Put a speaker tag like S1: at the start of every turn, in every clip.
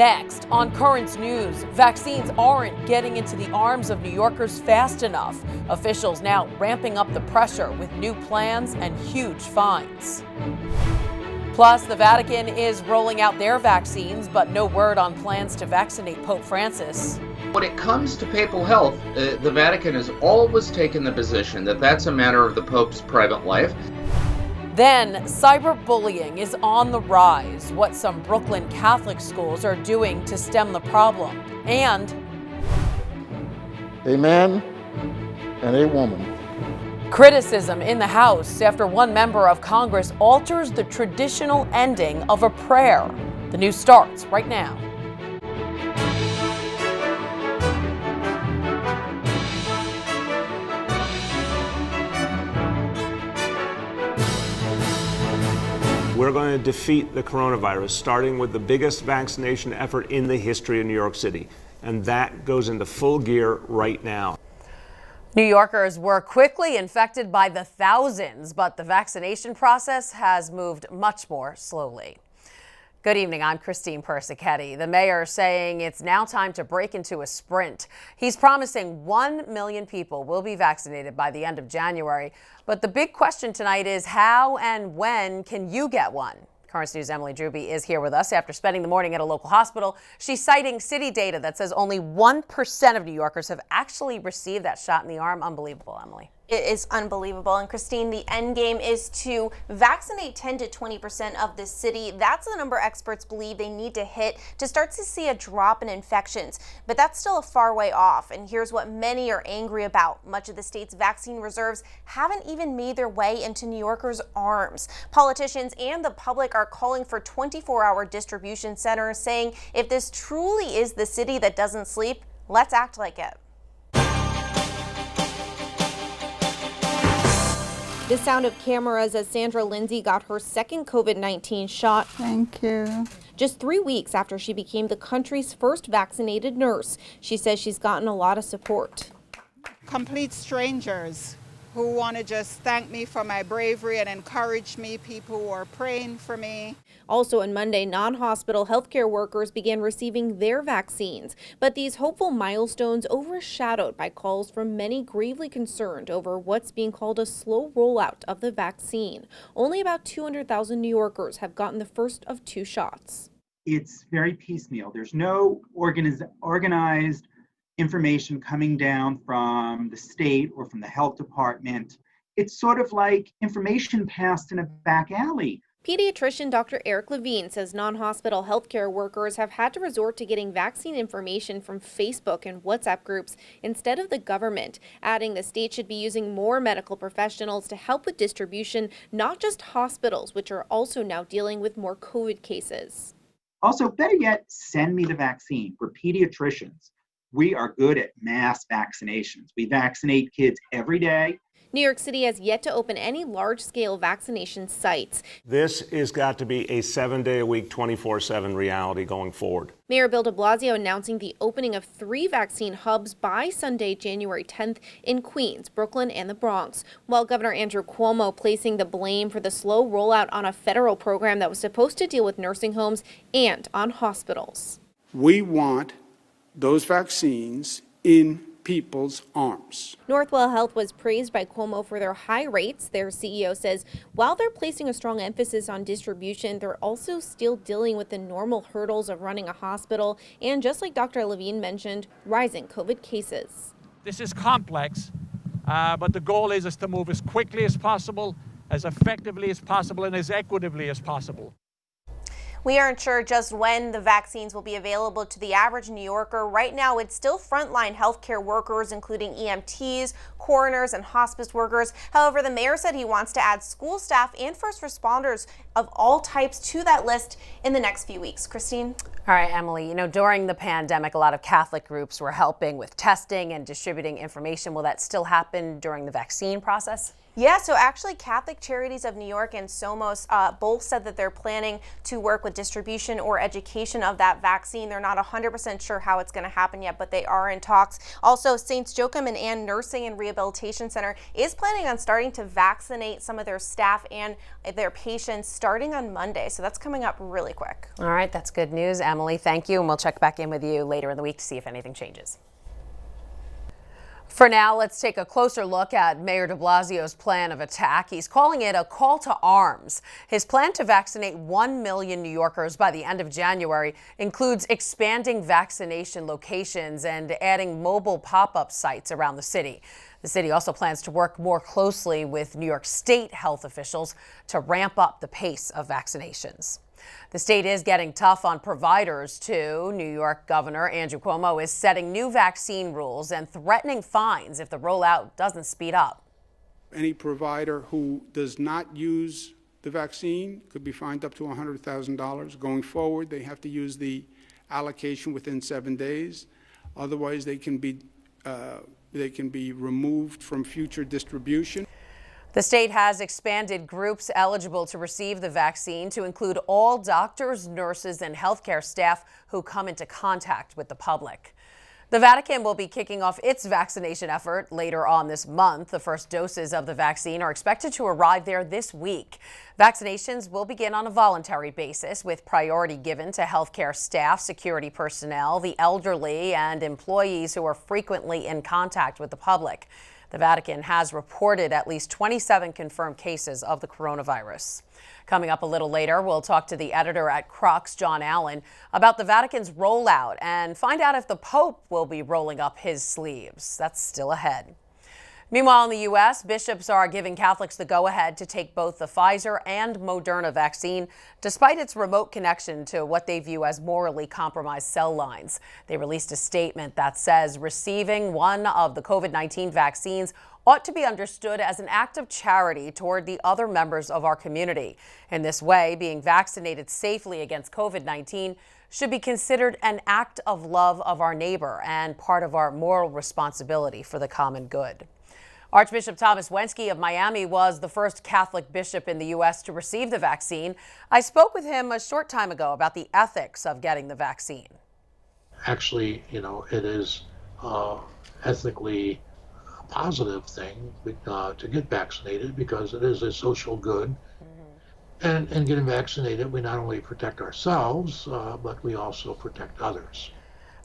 S1: Next, on Currents News, vaccines aren't getting into the arms of New Yorkers fast enough. Officials now ramping up the pressure with new plans and huge fines. Plus, the Vatican is rolling out their vaccines, but no word on plans to vaccinate Pope Francis.
S2: When it comes to papal health, the Vatican has always taken the position that that's a matter of the Pope's private life.
S1: Then, cyberbullying is on the rise, what some Brooklyn Catholic schools are doing to stem the problem. And
S3: a man and a woman.
S1: Criticism in the House after one member of Congress alters the traditional ending of a prayer. The news starts right now.
S4: We're going to defeat the coronavirus, starting with the biggest vaccination effort in the history of New York City. And that goes into full gear right now.
S1: New Yorkers were quickly infected by the thousands, but the vaccination process has moved much more slowly. Good evening, I'm Christine Persichetti. The mayor saying it's now time to break into a sprint. He's promising 1 million people will be vaccinated by the end of January. But the big question tonight is how and when can you get one? Currents News' Emily Druby is here with us after spending the morning at a local hospital. She's citing city data that says only 1% of New Yorkers have actually received that shot in the arm. Unbelievable, Emily.
S5: It is unbelievable. And Christine, the end game is to vaccinate 10 to 20% of the city. That's the number experts believe they need to hit to start to see a drop in infections. But that's still a far way off. And here's what many are angry about. Much of the state's vaccine reserves haven't even made their way into New Yorkers' arms. Politicians and the public are calling for 24-hour distribution centers, saying if this truly is the city that doesn't sleep, let's act like it. The sound of cameras as Sandra Lindsay got her second COVID-19 shot.
S6: Thank you.
S5: Just 3 weeks after she became the country's first vaccinated nurse. She says she's gotten a lot of support.
S6: Complete strangers who want to just thank me for my bravery and encourage me, people who are praying for me.
S5: Also on Monday, non-hospital healthcare workers began receiving their vaccines. But these hopeful milestones overshadowed by calls from many gravely concerned over what's being called a slow rollout of the vaccine. Only about 200,000 New Yorkers have gotten the first of 2 shots.
S7: It's very piecemeal. There's no organized information coming down from the state or from the health department. It's sort of like information passed in a back alley.
S5: Pediatrician Dr. Eric Levine says non-hospital healthcare workers have had to resort to getting vaccine information from Facebook and WhatsApp groups instead of the government, adding the state should be using more medical professionals to help with distribution, not just hospitals, which are also now dealing with more COVID cases.
S7: Also, better yet, send me the vaccine. We're pediatricians. We are good at mass vaccinations. We vaccinate kids every day.
S5: New York City has yet to open any large-scale vaccination sites.
S4: This has got to be a 7-day-a-week, 24/7 reality going forward.
S5: Mayor Bill de Blasio announcing the opening of 3 vaccine hubs by Sunday, January 10th in Queens, Brooklyn, and the Bronx, while Governor Andrew Cuomo placing the blame for the slow rollout on a federal program that was supposed to deal with nursing homes and on hospitals.
S8: We want those vaccines in people's arms.
S5: Northwell Health was praised by Cuomo for their high rates. Their CEO says while they're placing a strong emphasis on distribution, they're also still dealing with the normal hurdles of running a hospital and, just like Dr. Levine mentioned, rising COVID cases.
S9: This is complex, but the goal is to move as quickly as possible, as effectively as possible, and as equitably as possible.
S5: We aren't sure just when the vaccines will be available to the average New Yorker. Right now, it's still frontline healthcare workers, including EMTs, coroners, and hospice workers. However, the mayor said he wants to add school staff and first responders of all types to that list in the next few weeks. Christine?
S1: All right, Emily, during the pandemic, a lot of Catholic groups were helping with testing and distributing information. Will that still happen during the vaccine process?
S5: Yeah, so actually Catholic Charities of New York and Somos both said that they're planning to work with distribution or education of that vaccine. They're not 100% sure how it's going to happen yet, but they are in talks. Also, St. Joachim and Ann Nursing and Rehabilitation Center is planning on starting to vaccinate some of their staff and their patients starting on Monday. So that's coming up really quick.
S1: All right, that's good news. Emily, thank you. And we'll check back in with you later in the week to see if anything changes. For now, let's take a closer look at Mayor de Blasio's plan of attack. He's calling it a call to arms. His plan to vaccinate 1 million New Yorkers by the end of January includes expanding vaccination locations and adding mobile pop-up sites around the city. The city also plans to work more closely with New York State health officials to ramp up the pace of vaccinations. The state is getting tough on providers, too. New York Governor Andrew Cuomo is setting new vaccine rules and threatening fines if the rollout doesn't speed up.
S8: Any provider who does not use the vaccine could be fined up to $100,000. Going forward, they have to use the allocation within 7 days. Otherwise, they can be removed from future distribution.
S1: The state has expanded groups eligible to receive the vaccine to include all doctors, nurses, and healthcare staff who come into contact with the public. The Vatican will be kicking off its vaccination effort later on this month. The first doses of the vaccine are expected to arrive there this week. Vaccinations will begin on a voluntary basis with priority given to healthcare staff, security personnel, the elderly, and employees who are frequently in contact with the public. The Vatican has reported at least 27 confirmed cases of the coronavirus. Coming up a little later, we'll talk to the editor at Crux, John Allen, about the Vatican's rollout and find out if the Pope will be rolling up his sleeves. That's still ahead. Meanwhile, in the U.S., bishops are giving Catholics the go-ahead to take both the Pfizer and Moderna vaccine, despite its remote connection to what they view as morally compromised cell lines. They released a statement that says receiving one of the COVID-19 vaccines ought to be understood as an act of charity toward the other members of our community. In this way, being vaccinated safely against COVID-19 should be considered an act of love of our neighbor and part of our moral responsibility for the common good. Archbishop Thomas Wensky of Miami was the first Catholic bishop in the U.S. to receive the vaccine. I spoke with him a short time ago about the ethics of getting the vaccine.
S10: Actually, it is ethically a positive thing to get vaccinated because it is a social good. And getting vaccinated, we not only protect ourselves, but we also protect others.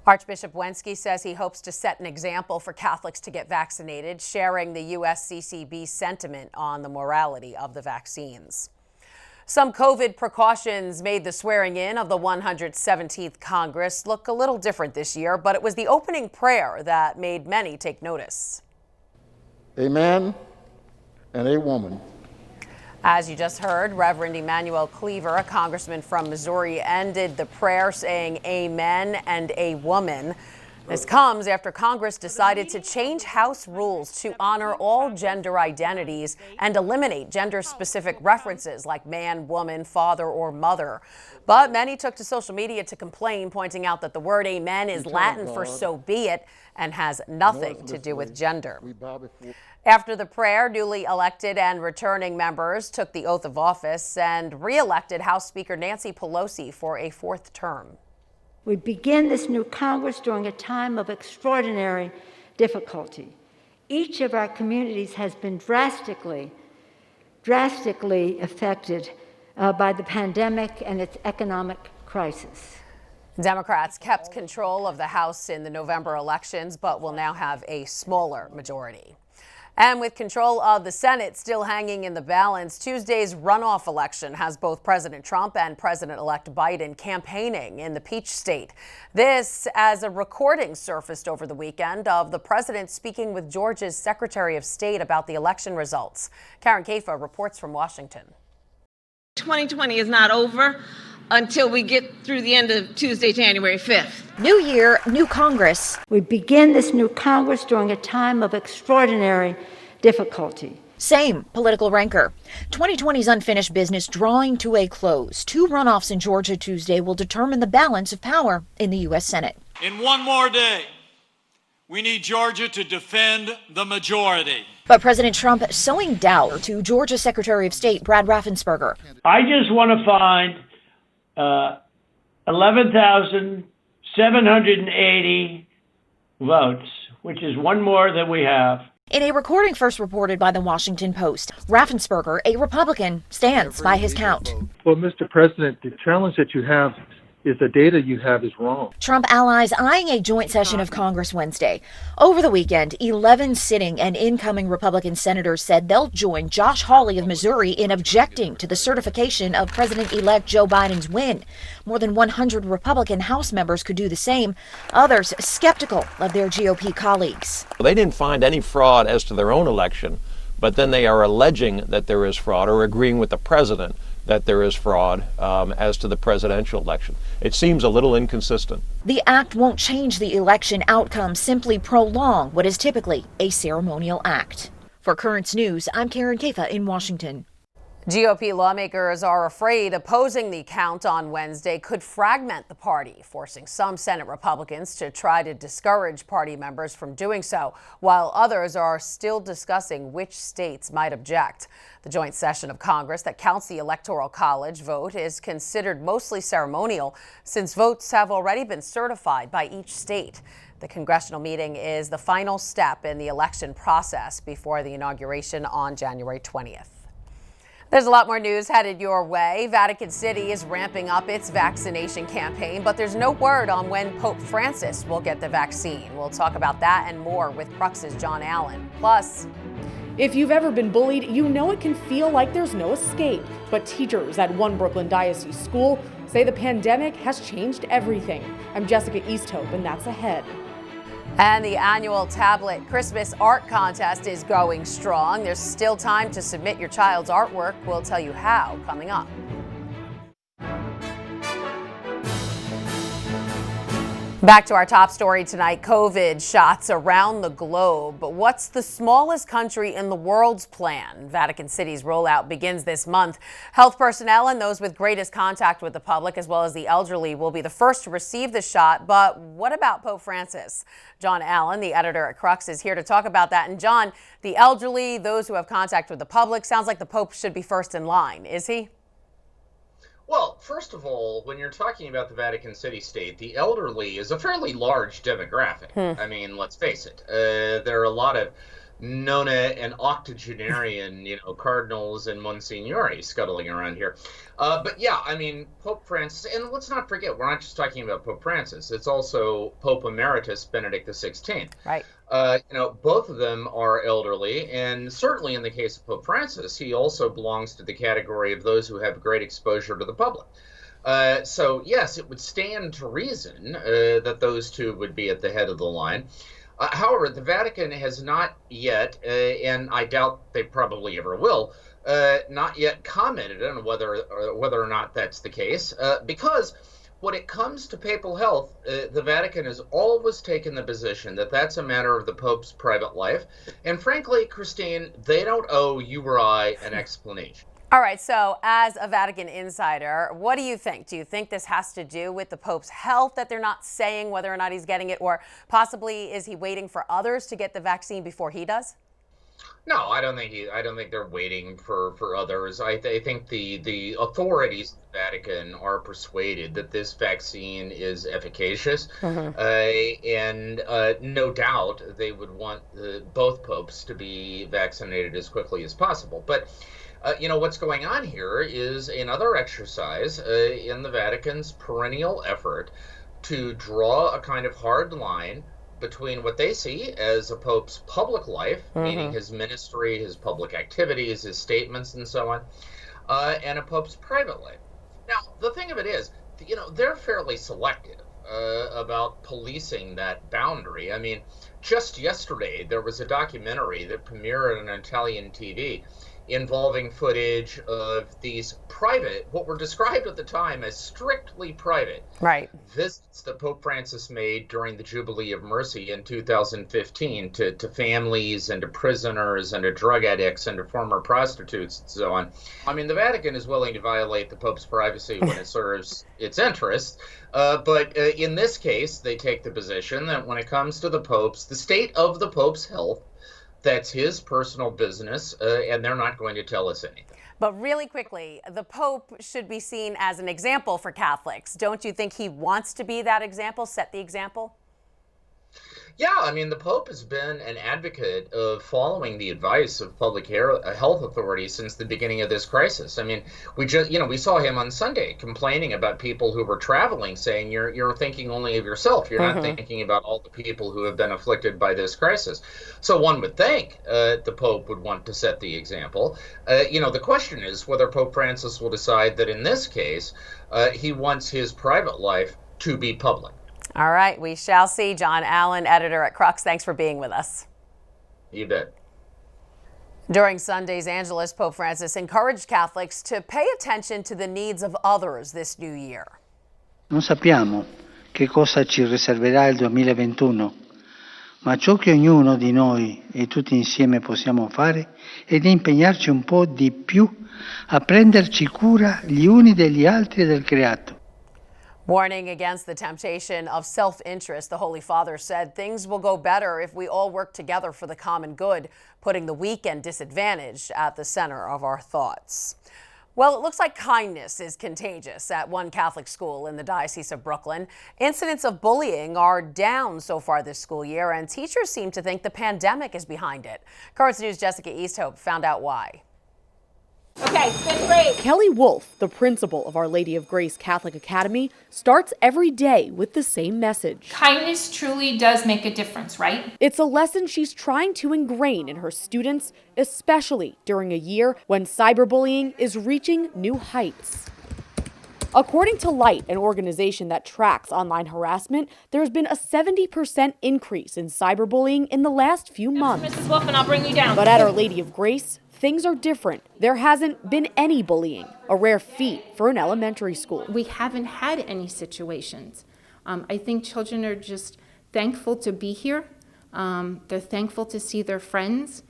S1: Archbishop Wensky says he hopes to set an example for Catholics to get vaccinated, sharing the USCCB sentiment on the morality of the vaccines. Some COVID precautions made the swearing in of the 117th Congress look a little different this year, but it was the opening prayer that made many take notice.
S3: A man and a woman.
S1: As you just heard, Reverend Emanuel Cleaver, a congressman from Missouri, ended the prayer saying amen and a woman. This comes after Congress decided to change House rules to honor all gender identities and eliminate gender-specific references like man, woman, father, or mother. But many took to social media to complain, pointing out that the word amen is Latin for so be it and has nothing to do with gender. After the prayer, newly elected and returning members took the oath of office and re-elected House Speaker Nancy Pelosi for a fourth term.
S11: We begin this new Congress during a time of extraordinary difficulty. Each of our communities has been drastically affected by the pandemic and its economic crisis.
S1: Democrats kept control of the House in the November elections, but will now have a smaller majority. And with control of the Senate still hanging in the balance, Tuesday's runoff election has both President Trump and President-elect Biden campaigning in the Peach State. This as a recording surfaced over the weekend of the president speaking with Georgia's Secretary of State about the election results. Karen Kafa reports from Washington.
S12: 2020 is not over until we get through the end of Tuesday, January 5th.
S11: New year, new Congress. We begin this new Congress during a time of extraordinary difficulty.
S13: Same political rancor. 2020's unfinished business drawing to a close. Two runoffs in Georgia Tuesday will determine the balance of power in the U.S. Senate.
S14: In one more day, We need Georgia to defend the majority.
S13: But President Trump sowing doubt to Georgia Secretary of State Brad Raffensperger.
S15: I just want to find 11,780 votes, which is one more than we have.
S13: In a recording first reported by the Washington Post, Raffensperger, a Republican, stands by his count.
S16: Well, Mr. President, the challenge that you have is the data you have is wrong.
S13: Trump allies eyeing a joint session of Congress Wednesday. Over the weekend, 11 sitting and incoming Republican senators said they'll join Josh Hawley of Missouri in objecting to the certification of President-elect Joe Biden's win. More than 100 Republican House members could do the same, others skeptical of their GOP colleagues.
S17: They didn't find any fraud as to their own election, but then they are alleging that there is fraud or agreeing with the president that there is fraud as to the presidential election. It seems a little inconsistent.
S13: The act won't change the election outcome, simply prolong what is typically a ceremonial act. For Currents News, I'm Karen Kafa in Washington.
S1: GOP lawmakers are afraid opposing the count on Wednesday could fragment the party, forcing some Senate Republicans to try to discourage party members from doing so, while others are still discussing which states might object. The joint session of Congress that counts the Electoral College vote is considered mostly ceremonial, since votes have already been certified by each state. The congressional meeting is the final step in the election process before the inauguration on January 20th. There's a lot more news headed your way. Vatican City is ramping up its vaccination campaign, but there's no word on when Pope Francis will get the vaccine. We'll talk about that and more with Crux's John Allen. Plus,
S18: if you've ever been bullied, you know it can feel like there's no escape. But teachers at one Brooklyn Diocese school say the pandemic has changed everything. I'm Jessica Easthope, and that's ahead.
S1: And the annual tablet Christmas art contest is going strong. There's still time to submit your child's artwork. We'll tell you how coming up. Back to our top story tonight, COVID shots around the globe. But what's the smallest country in the world's plan? Vatican City's rollout begins this month. Health personnel and those with greatest contact with the public, as well as the elderly, will be the first to receive the shot. But what about Pope Francis? John Allen, the editor at Crux, is here to talk about that. And John, the elderly, those who have contact with the public, sounds like the Pope should be first in line, is he?
S2: Well, first of all, when you're talking about the Vatican City state, the elderly is a fairly large demographic. I mean, let's face it. There are a lot of nona and octogenarian, cardinals and monsignori scuttling around here. But yeah, I mean, Pope Francis, and let's not forget, we're not just talking about Pope Francis. It's also Pope Emeritus Benedict XVI.
S1: Right.
S2: Both of them are elderly, and certainly in the case of Pope Francis, he also belongs to the category of those who have great exposure to the public. So yes, it would stand to reason that those two would be at the head of the line. However, the Vatican has not yet, and I doubt they probably ever will, not yet commented on whether or not that's the case, because when it comes to papal health, the Vatican has always taken the position that that's a matter of the Pope's private life. And frankly, Christine, they don't owe you or I an explanation.
S1: All right, so as a Vatican insider, what do you think? Do you think this has to do with the Pope's health, that they're not saying whether or not he's getting it, or possibly is he waiting for others to get the vaccine before he does?
S2: No, I don't think they're waiting for others. I think the authorities of the Vatican are persuaded that this vaccine is efficacious, and no doubt they would want both popes to be vaccinated as quickly as possible. But what's going on here is another exercise in the Vatican's perennial effort to draw a kind of hard line between what they see as a pope's public life, meaning his ministry, his public activities, his statements, and so on, and a pope's private life. Now, the thing of it is, they're fairly selective about policing that boundary. I mean, just yesterday, there was a documentary that premiered on Italian TV involving footage of these private, what were described at the time as strictly private, visits that Pope Francis made during the Jubilee of Mercy in 2015 to families and to prisoners and to drug addicts and to former prostitutes and so on. I mean, the Vatican is willing to violate the Pope's privacy when it serves its interests, but in this case, they take the position that when it comes to the state of the Pope's health, that's his personal business, and they're not going to tell us anything.
S1: But really quickly, the Pope should be seen as an example for Catholics. Don't you think he wants to be that example, set the example?
S2: Yeah, I mean, the Pope has been an advocate of following the advice of public health authorities since the beginning of this crisis. I mean, we saw him on Sunday complaining about people who were traveling, saying you're thinking only of yourself. You're not thinking about all the people who have been afflicted by this crisis. So one would think the Pope would want to set the example. The question is whether Pope Francis will decide that in this case, he wants his private life to be public.
S1: All right, we shall see. John Allen, editor at Crux, thanks for being with us.
S2: You bet.
S1: During Sunday's Angelus, Pope Francis encouraged Catholics to pay attention to the needs of others this new year.
S19: Non sappiamo che cosa ci riserverà il 2021, ma ciò che ognuno di noi e tutti insieme possiamo fare è di impegnarci un po' di più a prenderci cura gli uni degli altri e del creato.
S1: Warning against the temptation of self-interest, the Holy Father said things will go better if we all work together for the common good, putting the weak and disadvantaged at the center of our thoughts. Well, it looks like kindness is contagious at one Catholic school in the Diocese of Brooklyn. Incidents of bullying are down so far this school year, and teachers seem to think the pandemic is behind it. Currents News' Jessica Easthope found out why.
S18: Okay, 5th grade. Kelly Wolf, the principal of Our Lady of Grace Catholic Academy, starts every day with the same message.
S20: Kindness truly does make a difference, right?
S18: It's a lesson she's trying to ingrain in her students, especially during a year when cyberbullying is reaching new heights. According to Light, an organization that tracks online harassment, there's been a 70% increase in cyberbullying in the last few months.
S20: Mrs. Wolf, and I'll bring you down.
S18: But at Our Lady of Grace, things are different. There hasn't been any bullying, a rare feat for an elementary school.
S21: We haven't had any situations. I think children are just thankful to be here. They're thankful to see their friends.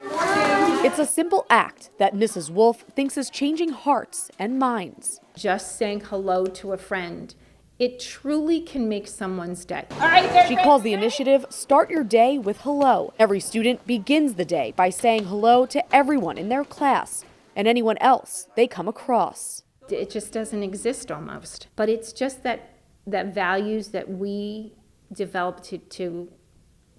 S18: It's a simple act that Mrs. Wolf thinks is changing hearts and minds.
S21: Just saying hello to a friend, it truly can make someone's day.
S20: All right,
S18: she calls the initiative Start Your Day with Hello. Every student begins the day by saying hello to everyone in their class and anyone else they come across.
S21: It just doesn't exist almost. But it's just that values that we develop to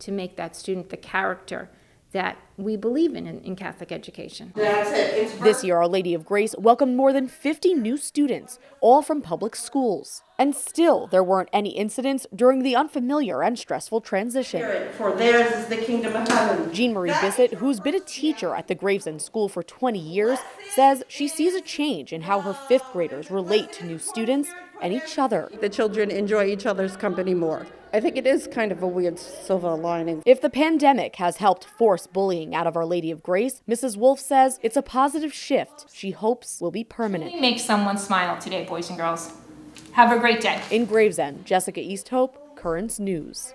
S21: make that student the character that we believe in Catholic education.
S18: This year, Our Lady of Grace welcomed more than 50 new students, all from public schools. And still, there weren't any incidents during the unfamiliar and stressful transition.
S22: For theirs is the kingdom of heaven.
S18: JEANMARIE BISSET, who's been a teacher at the Gravesend School for 20 years, says she sees a change in how her 5th graders relate to new students and each other.
S22: The children enjoy each other's company more. I think it is kind of a weird silver lining.
S18: If the pandemic has helped force bullying out of Our Lady of Grace, Mrs. Wolf says it's a positive shift she hopes will be permanent.
S20: Make someone smile today, boys and girls. Have a great day.
S18: In Gravesend, Jessica Easthope, Currents News.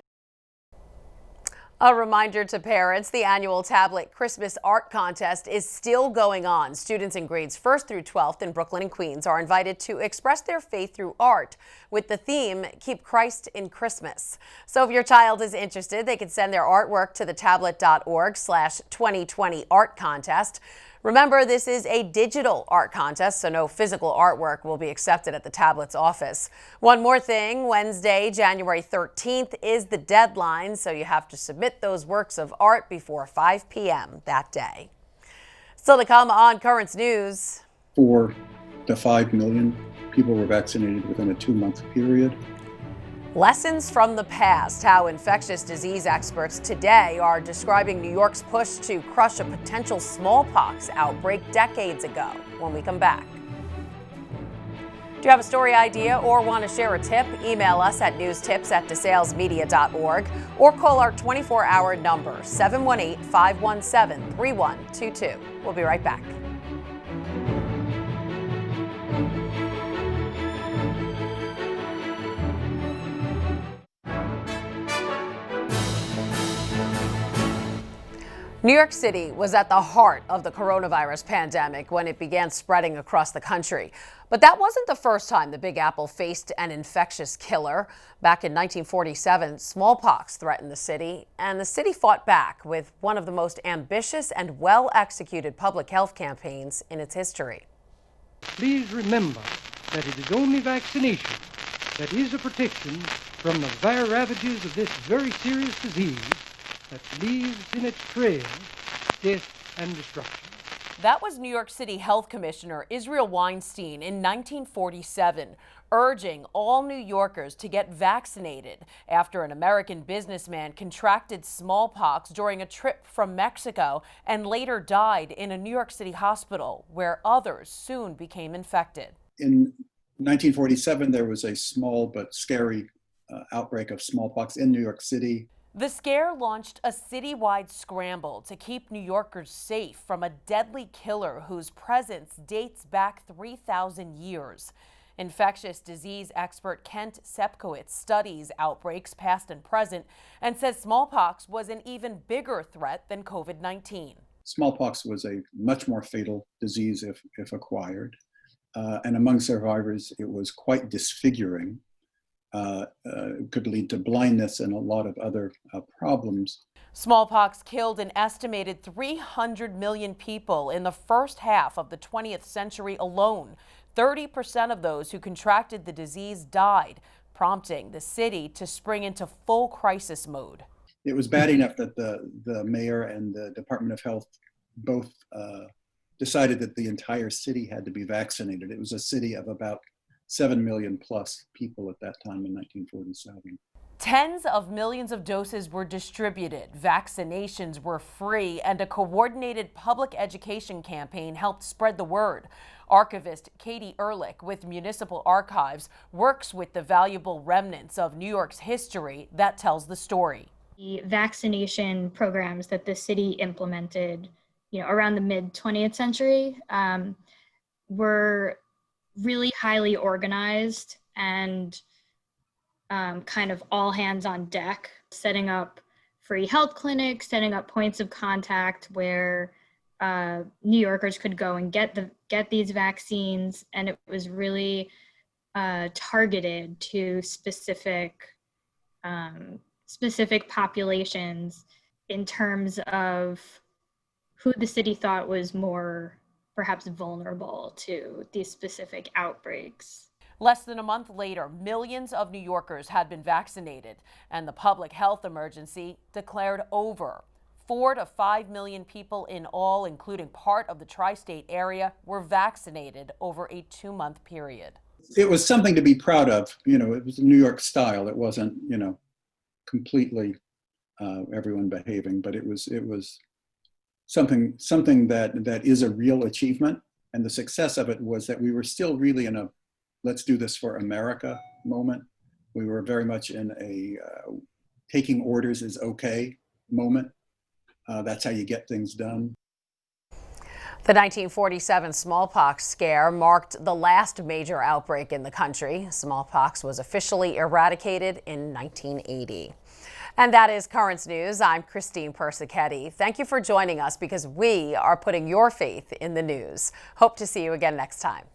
S1: A reminder to parents, the annual Tablet Christmas Art Contest is still going on. Students in grades 1st through 12th in Brooklyn and Queens are invited to express their faith through art with the theme, Keep Christ in Christmas. So if your child is interested, they can send their artwork to thetablet.org/2020 art contest. Remember, this is a digital art contest, so no physical artwork will be accepted at the Tablet's office. One more thing, Wednesday, January 13th is the deadline, so you have to submit those works of art before 5 p.m. that day. Still to come on Currents News.
S23: 4 to 5 million people were vaccinated within a 2-month period.
S1: Lessons from the past, how infectious disease experts today are describing New York's push to crush a potential smallpox outbreak decades ago when we come back. Do you have a story idea or want to share a tip? Email us at newstips@desalesmedia.org or call our 24-hour number, 718-517-3122. We'll be right back. New York City was at the heart of the coronavirus pandemic when it began spreading across the country. But that wasn't the first time the Big Apple faced an infectious killer. Back in 1947, smallpox threatened the city, and the city fought back with one of the most ambitious and well-executed public health campaigns in its history.
S4: Please remember that it is only vaccination that is a protection from the dire ravages of this very serious disease that leaves in its trail death and destruction.
S1: That was New York City Health Commissioner Israel Weinstein in 1947, urging all New Yorkers to get vaccinated after an American businessman contracted smallpox during a trip from Mexico and later died in a New York City hospital where others soon became infected.
S23: In 1947, there was a small but scary outbreak of smallpox in New York City.
S1: The scare launched a citywide scramble to keep New Yorkers safe from a deadly killer whose presence dates back 3,000 years. Infectious disease expert Kent Sepkowitz studies outbreaks past and present and says smallpox was an even bigger threat than COVID-19.
S23: Smallpox was a much more fatal disease if acquired. And among survivors, it was quite disfiguring. Could lead to blindness and a lot of other problems.
S1: Smallpox killed an estimated 300 million people in the first half of the 20th century alone. 30% of those who contracted the disease died, prompting the city to spring into full crisis mode.
S23: It was bad enough that the mayor and the Department of Health both decided that the entire city had to be vaccinated. It was a city of about 7 million plus people at that time in 1947.
S1: Tens of millions of doses were distributed, vaccinations were free, and a coordinated public education campaign helped spread the word. Archivist Katie Ehrlich with Municipal Archives works with the valuable remnants of New York's history that tells the story.
S6: The vaccination programs that the city implemented, around the mid-20th century were really highly organized and kind of all hands on deck, setting up free health clinics, setting up points of contact where New Yorkers could go and get these vaccines, and it was really targeted to specific populations in terms of who the city thought was more perhaps vulnerable to these specific outbreaks.
S1: Less than a month later, millions of New Yorkers had been vaccinated, and the public health emergency declared over. 4 to 5 million people in all, including part of the tri-state area, were vaccinated over a 2-month period.
S23: It was something to be proud of. It was New York style. It wasn't, completely everyone behaving, but it was something that is a real achievement. And the success of it was that we were still really in a let's do this for America moment. We were very much in a taking orders is okay moment. That's how you get things done.
S1: The 1947 smallpox scare marked the last major outbreak in the country. Smallpox was officially eradicated in 1980. And that is Currents News. I'm Christine Persichetti. Thank you for joining us because we are putting your faith in the news. Hope to see you again next time.